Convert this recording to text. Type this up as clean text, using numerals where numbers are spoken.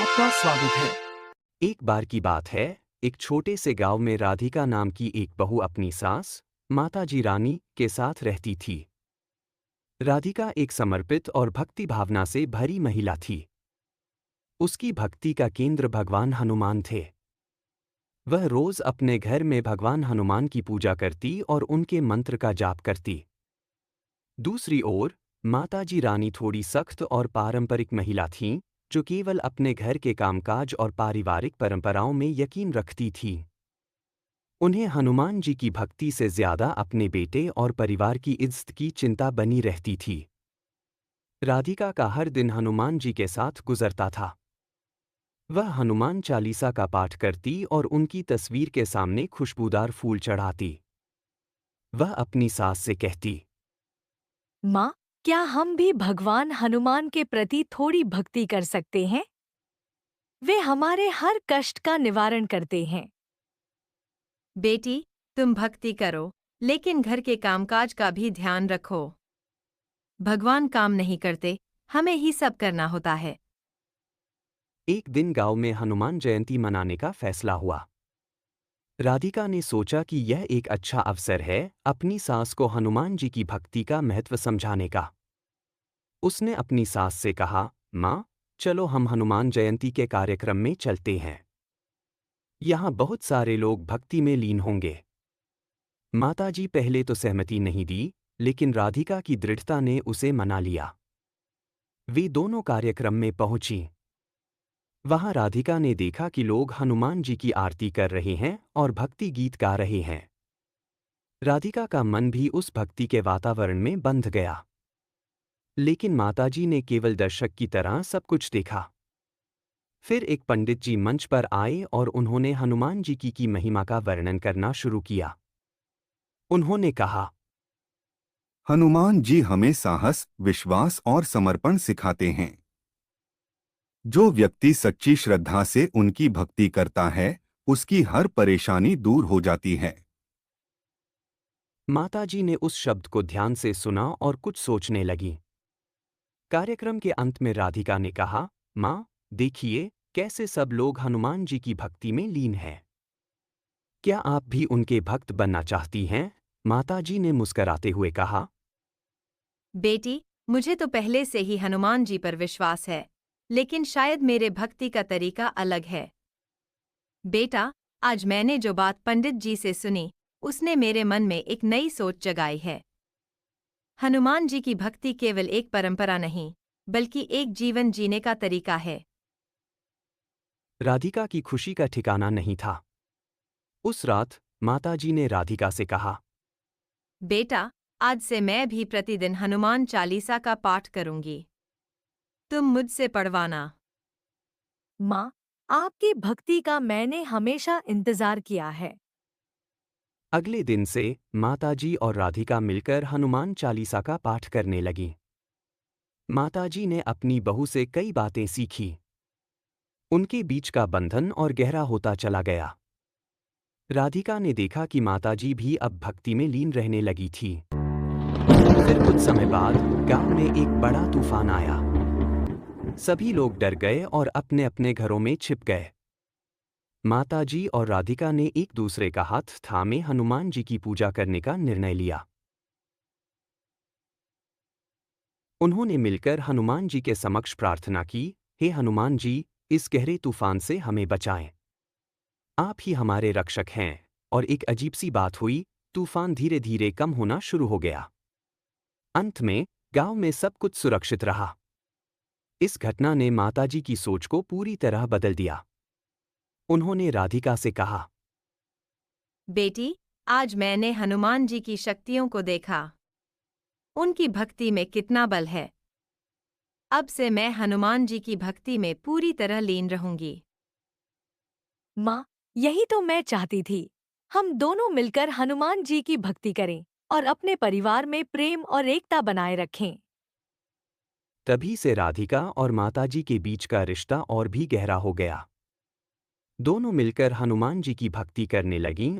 आपका स्वागत है। एक बार की बात है, एक छोटे से गांव में राधिका नाम की एक बहू अपनी सास, माताजी रानी, के साथ रहती थी। राधिका एक समर्पित और भक्ति भावना से भरी महिला थी। उसकी भक्ति का केंद्र भगवान हनुमान थे। वह रोज अपने घर में भगवान हनुमान की पूजा करती और उनके मंत्र का जाप करती। दूसरी ओर, माताजी रानी थोड़ी सख्त और पारंपरिक महिला थीं, जो केवल अपने घर के कामकाज और पारिवारिक परंपराओं में यकीन रखती थीं। उन्हें हनुमान जी की भक्ति से ज्यादा अपने बेटे और परिवार की इज्जत की चिंता बनी रहती थी। राधिका का हर दिन हनुमान जी के साथ गुजरता था। वह हनुमान चालीसा का पाठ करती और उनकी तस्वीर के सामने खुशबूदार फूल चढ़ाती। वह अपनी सास से कहती, माँ, क्या हम भी भगवान हनुमान के प्रति थोड़ी भक्ति कर सकते हैं? वे हमारे हर कष्ट का निवारण करते हैं। बेटी, तुम भक्ति करो, लेकिन घर के कामकाज का भी ध्यान रखो। भगवान काम नहीं करते, हमें ही सब करना होता है। एक दिन गांव में हनुमान जयंती मनाने का फैसला हुआ। राधिका ने सोचा कि यह एक अच्छा अवसर है अपनी सास को हनुमान जी की भक्ति का महत्व समझाने का। उसने अपनी सास से कहा, माँ, चलो हम हनुमान जयंती के कार्यक्रम में चलते हैं। यहाँ बहुत सारे लोग भक्ति में लीन होंगे। माताजी पहले तो सहमति नहीं दी, लेकिन राधिका की दृढ़ता ने उसे मना लिया। वे दोनों कार्यक्रम में पहुंची। वहां राधिका ने देखा कि लोग हनुमान जी की आरती कर रहे हैं और भक्ति गीत गा रहे हैं। राधिका का मन भी उस भक्ति के वातावरण में बंध गया। लेकिन माताजी ने केवल दर्शक की तरह सब कुछ देखा। फिर एक पंडित जी मंच पर आए और उन्होंने हनुमान जी की महिमा का वर्णन करना शुरू किया। उन्होंने कहा, हनुमान जी हमें साहस, विश्वास और समर्पण सिखाते हैं। जो व्यक्ति सच्ची श्रद्धा से उनकी भक्ति करता है, उसकी हर परेशानी दूर हो जाती है। माताजी ने उस शब्द को ध्यान से सुना और कुछ सोचने लगी। कार्यक्रम के अंत में राधिका ने कहा, माँ, देखिए कैसे सब लोग हनुमान जी की भक्ति में लीन हैं। क्या आप भी उनके भक्त बनना चाहती हैं? माताजी ने मुस्कराते हुए कहा। बेटी, मुझे तो पहले से ही हनुमान जी पर विश्वास है, लेकिन शायद मेरे भक्ति का तरीका अलग है। बेटा, आज मैंने जो बात पंडित जी से सुनी, उसने मेरे मन में एक नई सोच जगाई है। हनुमान जी की भक्ति केवल एक परंपरा नहीं, बल्कि एक जीवन जीने का तरीका है। राधिका की खुशी का ठिकाना नहीं था। उस रात माताजी ने राधिका से कहा, बेटा, आज से मैं भी प्रतिदिन हनुमान चालीसा का पाठ करूंगी। तुम मुझसे पढ़वाना। माँ, आपकी भक्ति का मैंने हमेशा इंतजार किया है। अगले दिन से माताजी और राधिका मिलकर हनुमान चालीसा का पाठ करने लगीं। माताजी ने अपनी बहू से कई बातें सीखी। उनके बीच का बंधन और गहरा होता चला गया। राधिका ने देखा कि माताजी भी अब भक्ति में लीन रहने लगी थी। फिर कुछ समय बाद गांव में एक बड़ा तूफान आया। सभी लोग डर गए और अपने अपने घरों में छिप गए। माताजी और राधिका ने एक दूसरे का हाथ थामे हनुमान जी की पूजा करने का निर्णय लिया। उन्होंने मिलकर हनुमान जी के समक्ष प्रार्थना की, हे हनुमान जी, इस गहरे तूफान से हमें बचाएं। आप ही हमारे रक्षक हैं। और एक अजीब सी बात हुई, तूफान धीरे धीरे कम होना शुरू हो गया। अंत में गांव में सब कुछ सुरक्षित रहा। इस घटना ने माताजी की सोच को पूरी तरह बदल दिया। उन्होंने राधिका से कहा, बेटी, आज मैंने हनुमान जी की शक्तियों को देखा। उनकी भक्ति में कितना बल है। अब से मैं हनुमान जी की भक्ति में पूरी तरह लीन रहूंगी। माँ, यही तो मैं चाहती थी। हम दोनों मिलकर हनुमान जी की भक्ति करें और अपने परिवार में प्रेम और एकता बनाए रखें। तभी से राधिका और माताजी के बीच का रिश्ता और भी गहरा हो गया। दोनों मिलकर हनुमान जी की भक्ति करने लगीं